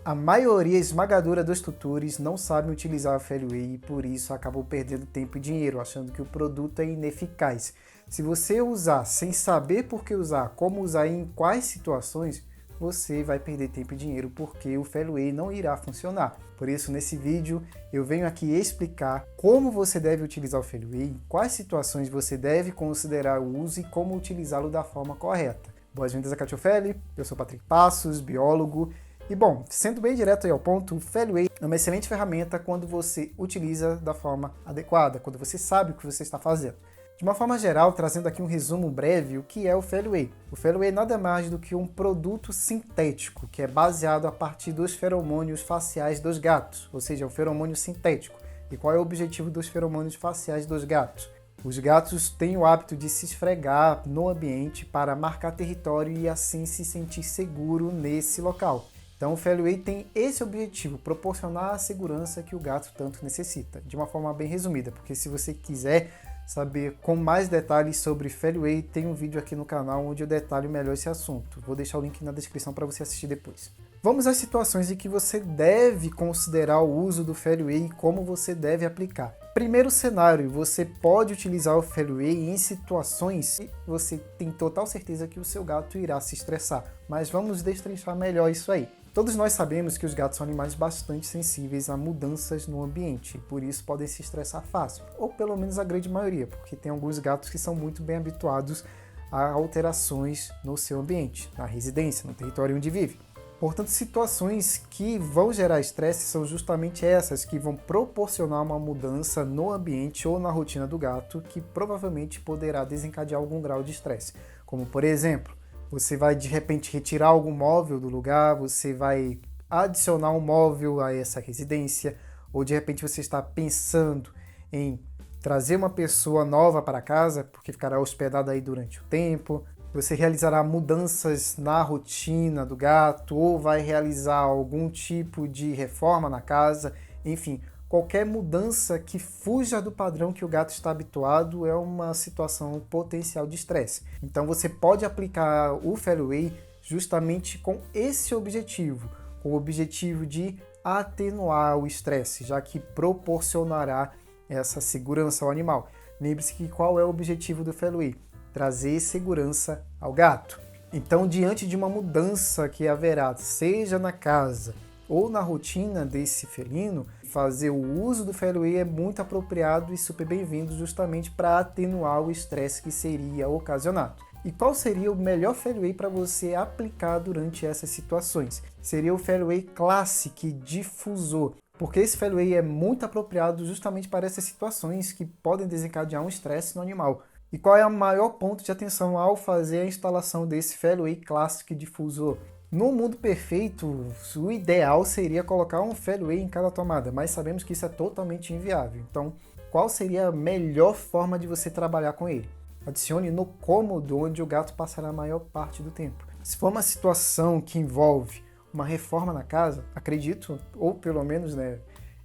A maioria esmagadora dos tutores não sabem utilizar o Fairway e por isso acabam perdendo tempo e dinheiro, achando que o produto é ineficaz. Se você usar sem saber por que usar, como usar e em quais situações, você vai perder tempo e dinheiro porque o Fairway não irá funcionar. Por isso, nesse vídeo, eu venho aqui explicar como você deve utilizar o Fairway, em quais situações você deve considerar o uso e como utilizá-lo da forma correta. Boas-vindas a Catiofeli, eu sou Patrick Passos, biólogo. E bom, sendo bem direto aí ao ponto, o Fairway é uma excelente ferramenta quando você utiliza da forma adequada, quando você sabe o que você está fazendo. De uma forma geral, trazendo aqui um resumo breve, o que é o Fairway? O Fairway nada mais do que um produto sintético, que é baseado a partir dos feromônios faciais dos gatos, ou seja, é um feromônio sintético. E qual é o objetivo dos feromônios faciais dos gatos? Os gatos têm o hábito de se esfregar no ambiente para marcar território e assim se sentir seguro nesse local. Então o Fairway tem esse objetivo, proporcionar a segurança que o gato tanto necessita, de uma forma bem resumida, porque se você quiser saber com mais detalhes sobre Fairway, tem um vídeo aqui no canal onde eu detalho melhor esse assunto. Vou deixar o link na descrição para você assistir depois. Vamos às situações em que você deve considerar o uso do Fairway e como você deve aplicar. Primeiro cenário, você pode utilizar o Fairway em situações que você tem total certeza que o seu gato irá se estressar, mas vamos destrinchar melhor isso aí. Todos nós sabemos que os gatos são animais bastante sensíveis a mudanças no ambiente, por isso podem se estressar fácil, ou pelo menos a grande maioria, porque tem alguns gatos que são muito bem habituados a alterações no seu ambiente, na residência, no território onde vive. Portanto, situações que vão gerar estresse são justamente essas, que vão proporcionar uma mudança no ambiente ou na rotina do gato, que provavelmente poderá desencadear algum grau de estresse, como por exemplo, você vai de repente retirar algum móvel do lugar, você vai adicionar um móvel a essa residência, ou de repente você está pensando em trazer uma pessoa nova para casa, porque ficará hospedada aí durante o tempo, você realizará mudanças na rotina do gato, ou vai realizar algum tipo de reforma na casa, enfim, qualquer mudança que fuja do padrão que o gato está habituado é uma situação potencial de estresse. Então você pode aplicar o Fairway justamente com esse objetivo, com o objetivo de atenuar o estresse, já que proporcionará essa segurança ao animal. Lembre-se que qual é o objetivo do Fairway? Trazer segurança ao gato. Então, diante de uma mudança que haverá, seja na casa ou na rotina desse felino, fazer o uso do Fairway é muito apropriado e super bem-vindo justamente para atenuar o estresse que seria ocasionado. E qual seria o melhor Fairway para você aplicar durante essas situações? Seria o Fairway Classic Difusor, porque esse Fairway é muito apropriado justamente para essas situações que podem desencadear um estresse no animal. E qual é o maior ponto de atenção ao fazer a instalação desse Fairway Classic Difusor? No mundo perfeito, o ideal seria colocar um Fairway em cada tomada, mas sabemos que isso é totalmente inviável. Então, qual seria a melhor forma de você trabalhar com ele? Adicione no cômodo onde o gato passará a maior parte do tempo. Se for uma situação que envolve uma reforma na casa, acredito, ou pelo menos,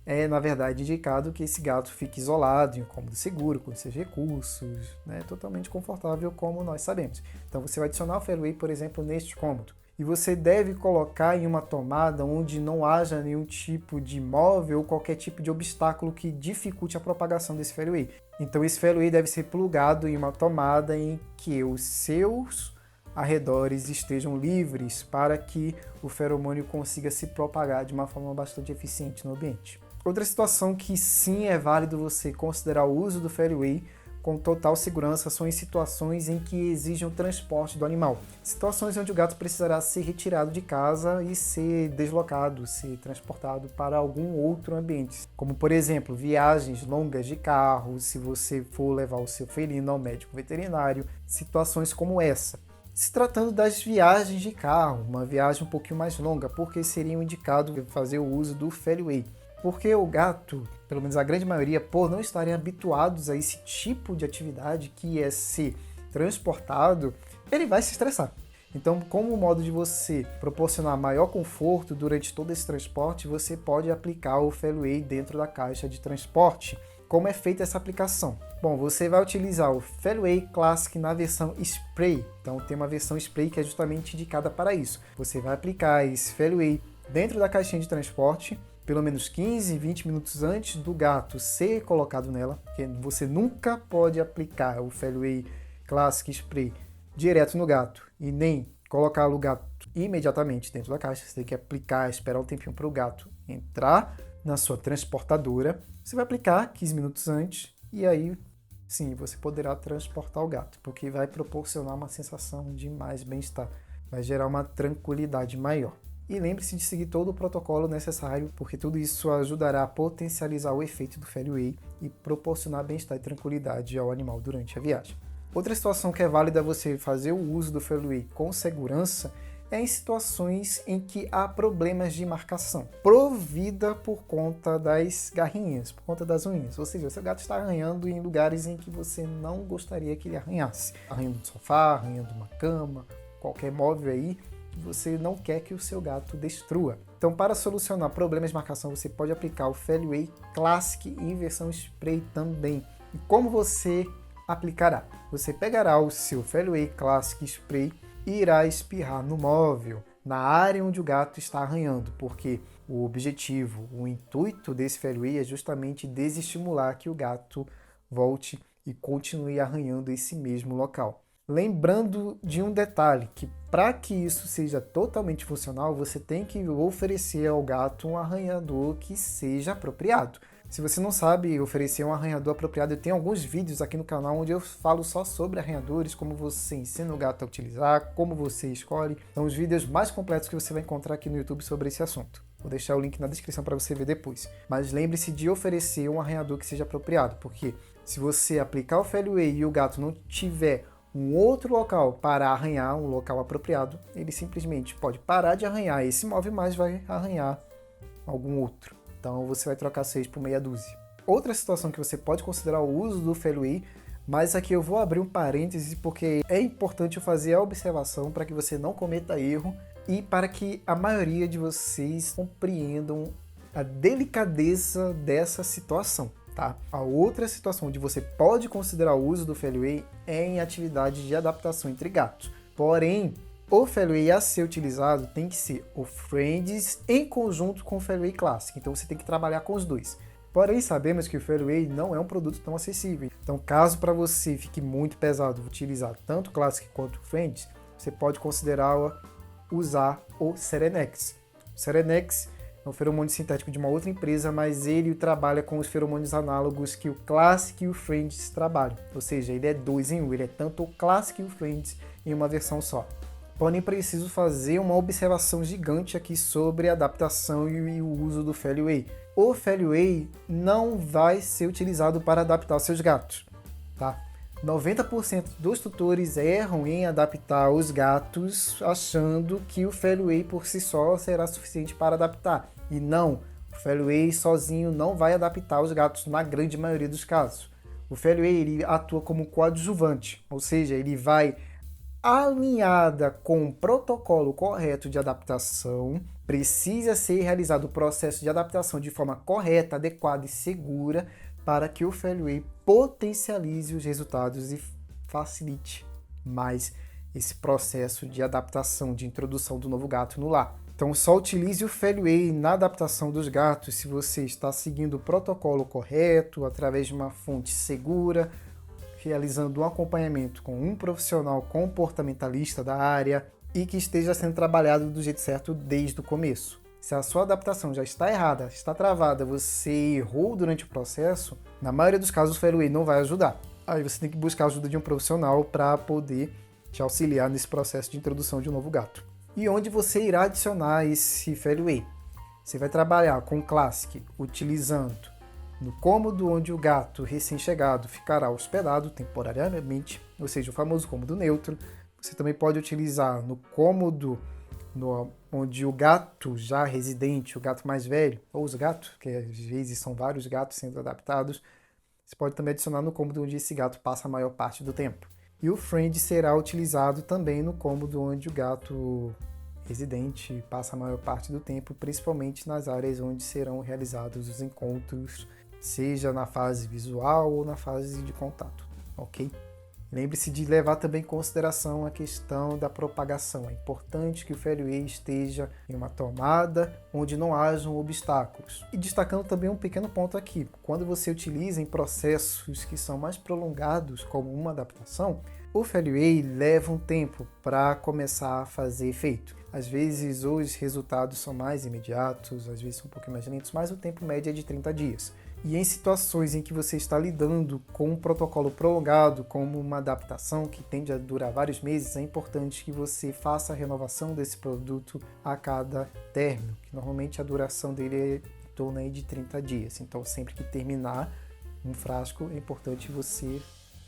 é na verdade indicado que esse gato fique isolado em um cômodo seguro, com seus recursos, totalmente confortável, como nós sabemos. Então você vai adicionar o Fairway, por exemplo, neste cômodo. E você deve colocar em uma tomada onde não haja nenhum tipo de móvel ou qualquer tipo de obstáculo que dificulte a propagação desse Fairway. Então esse Fairway deve ser plugado em uma tomada em que os seus arredores estejam livres para que o feromônio consiga se propagar de uma forma bastante eficiente no ambiente. Outra situação que sim é válido você considerar o uso do Fairway com total segurança são em situações em que exijam o transporte do animal. Situações onde o gato precisará ser retirado de casa e ser deslocado, ser transportado para algum outro ambiente. Como, por exemplo, viagens longas de carro, se você for levar o seu felino ao médico veterinário, situações como essa. Se tratando das viagens de carro, uma viagem um pouquinho mais longa, porque seria indicado fazer o uso do Fairway. Porque o gato, pelo menos a grande maioria, por não estarem habituados a esse tipo de atividade que é ser transportado, ele vai se estressar. Então, como modo de você proporcionar maior conforto durante todo esse transporte, você pode aplicar o Fairway dentro da caixa de transporte. Como é feita essa aplicação? Bom, você vai utilizar o Fairway Classic na versão Spray. Então tem uma versão Spray que é justamente indicada para isso. Você vai aplicar esse Fairway dentro da caixinha de transporte, pelo menos 15, 20 minutos antes do gato ser colocado nela, porque você nunca pode aplicar o Feliway Classic Spray direto no gato e nem colocar o gato imediatamente dentro da caixa. Você tem que aplicar, esperar um tempinho para o gato entrar na sua transportadora. Você vai aplicar 15 minutos antes e aí sim, você poderá transportar o gato, porque vai proporcionar uma sensação de mais bem-estar, vai gerar uma tranquilidade maior. E lembre-se de seguir todo o protocolo necessário, porque tudo isso ajudará a potencializar o efeito do Feliway e proporcionar bem-estar e tranquilidade ao animal durante a viagem. Outra situação que é válida você fazer o uso do Feliway com segurança é em situações em que há problemas de marcação, provida por conta das garrinhas, por conta das unhas. Ou seja, seu gato está arranhando em lugares em que você não gostaria que ele arranhasse. Arranhando no sofá, arranhando uma cama, qualquer móvel aí, você não quer que o seu gato destrua. Então, para solucionar problemas de marcação, você pode aplicar o Feliway Classic em versão spray também. E como você aplicará? Você pegará o seu Feliway Classic Spray e irá espirrar no móvel, na área onde o gato está arranhando, porque o objetivo, o intuito desse Feliway é justamente desestimular que o gato volte e continue arranhando esse mesmo local. Lembrando de um detalhe, que para que isso seja totalmente funcional, você tem que oferecer ao gato um arranhador que seja apropriado. Se você não sabe oferecer um arranhador apropriado, eu tenho alguns vídeos aqui no canal onde eu falo só sobre arranhadores, como você ensina o gato a utilizar, como você escolhe. São os vídeos mais completos que você vai encontrar aqui no YouTube sobre esse assunto. Vou deixar o link na descrição para você ver depois. Mas lembre-se de oferecer um arranhador que seja apropriado, porque se você aplicar o Feliway e o gato não tiver um outro local para arranhar, um local apropriado, ele simplesmente pode parar de arranhar esse móvel, mas vai arranhar algum outro. Então você vai trocar 6 por meia dúzia. Outra situação que você pode considerar o uso do Feliway, mas aqui eu vou abrir um parêntese porque é importante eu fazer a observação para que você não cometa erro e para que a maioria de vocês compreendam a delicadeza dessa situação. Tá? A outra situação onde você pode considerar o uso do Feliway é em atividades de adaptação entre gatos. Porém, o Feliway a ser utilizado tem que ser o Friends em conjunto com o Feliway Classic. Então você tem que trabalhar com os dois. Porém, sabemos que o Feliway não é um produto tão acessível. Então, caso para você fique muito pesado utilizar tanto o Classic quanto o Friends, você pode considerar usar o Serenex. O Serenex é um feromônio sintético de uma outra empresa, mas ele trabalha com os feromônios análogos que o Classic e o Friends trabalham. Ou seja, ele é 2 em 1, ele é tanto o Classic e o Friends em uma versão só. Porém, preciso fazer uma observação gigante aqui sobre a adaptação e o uso do Feliway. O Feliway não vai ser utilizado para adaptar seus gatos, tá? 90% dos tutores erram em adaptar os gatos achando que o Feliway por si só será suficiente para adaptar. E não, o Feliway sozinho não vai adaptar os gatos na grande maioria dos casos. O Feliway ele atua como coadjuvante, ou seja, ele vai alinhada com o protocolo correto de adaptação, precisa ser realizado o processo de adaptação de forma correta, adequada e segura para que o Feliway potencialize os resultados e facilite mais esse processo de adaptação, de introdução do novo gato no lar. Então só utilize o Feliway na adaptação dos gatos se você está seguindo o protocolo correto, através de uma fonte segura, realizando um acompanhamento com um profissional comportamentalista da área e que esteja sendo trabalhado do jeito certo desde o começo. Se a sua adaptação já está errada, está travada, você errou durante o processo, na maioria dos casos o Feliway não vai ajudar. Aí você tem que buscar a ajuda de um profissional para poder te auxiliar nesse processo de introdução de um novo gato. E onde você irá adicionar esse Feliway? Você vai trabalhar com o Classic utilizando no cômodo onde o gato recém-chegado ficará hospedado temporariamente, ou seja, o famoso cômodo neutro. Você também pode utilizar no cômodo onde o gato já residente, o gato mais velho, ou os gatos, que às vezes são vários gatos sendo adaptados, você pode também adicionar no cômodo onde esse gato passa a maior parte do tempo. E o Friend será utilizado também no cômodo onde o gato residente passa a maior parte do tempo, principalmente nas áreas onde serão realizados os encontros, seja na fase visual ou na fase de contato, ok? Lembre-se de levar também em consideração a questão da propagação. É importante que o Fairway esteja em uma tomada onde não hajam obstáculos. E destacando também um pequeno ponto aqui, quando você utiliza em processos que são mais prolongados, como uma adaptação, o Fairway leva um tempo para começar a fazer efeito. Às vezes os resultados são mais imediatos, às vezes são um pouquinho mais lentos, mas o tempo médio é de 30 dias. E em situações em que você está lidando com um protocolo prolongado, como uma adaptação que tende a durar vários meses, é importante que você faça a renovação desse produto a cada término, que normalmente a duração dele é em torno de 30 dias. Então, sempre que terminar um frasco, é importante você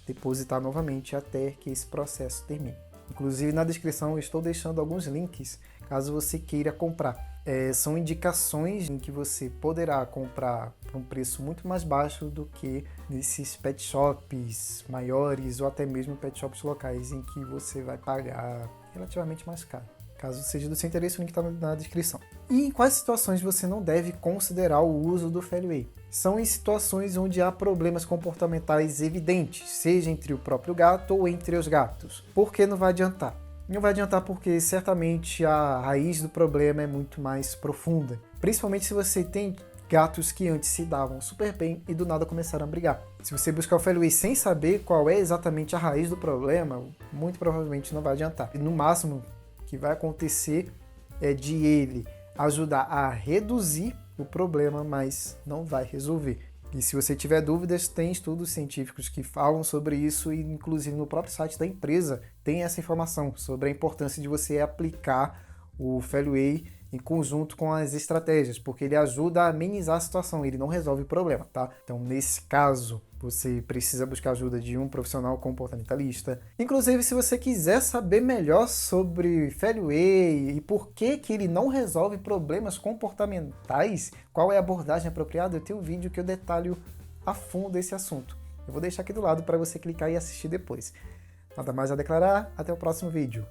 depositar novamente até que esse processo termine. Inclusive, na descrição eu estou deixando alguns links caso você queira comprar. São indicações em que você poderá comprar por um preço muito mais baixo do que nesses pet shops maiores ou até mesmo pet shops locais em que você vai pagar relativamente mais caro. Caso seja do seu interesse, o link está na descrição. E em quais situações você não deve considerar o uso do Fairway? São em situações onde há problemas comportamentais evidentes, seja entre o próprio gato ou entre os gatos. Por que não vai adiantar? Não vai adiantar porque certamente a raiz do problema é muito mais profunda. Principalmente se você tem gatos que antes se davam super bem e do nada começaram a brigar. Se você buscar o Fairway sem saber qual é exatamente a raiz do problema, muito provavelmente não vai adiantar. E no máximo que vai acontecer é de ele ajudar a reduzir o problema, mas não vai resolver. E se você tiver dúvidas, tem estudos científicos que falam sobre isso e inclusive no próprio site da empresa tem essa informação sobre a importância de você aplicar o Fairway em conjunto com as estratégias, porque ele ajuda a amenizar a situação, ele não resolve o problema, tá? Então, nesse caso, você precisa buscar ajuda de um profissional comportamentalista. Inclusive, se você quiser saber melhor sobre Fairway e por que ele não resolve problemas comportamentais, qual é a abordagem apropriada, eu tenho um vídeo que eu detalho a fundo esse assunto. Eu vou deixar aqui do lado para você clicar e assistir depois. Nada mais a declarar, até o próximo vídeo.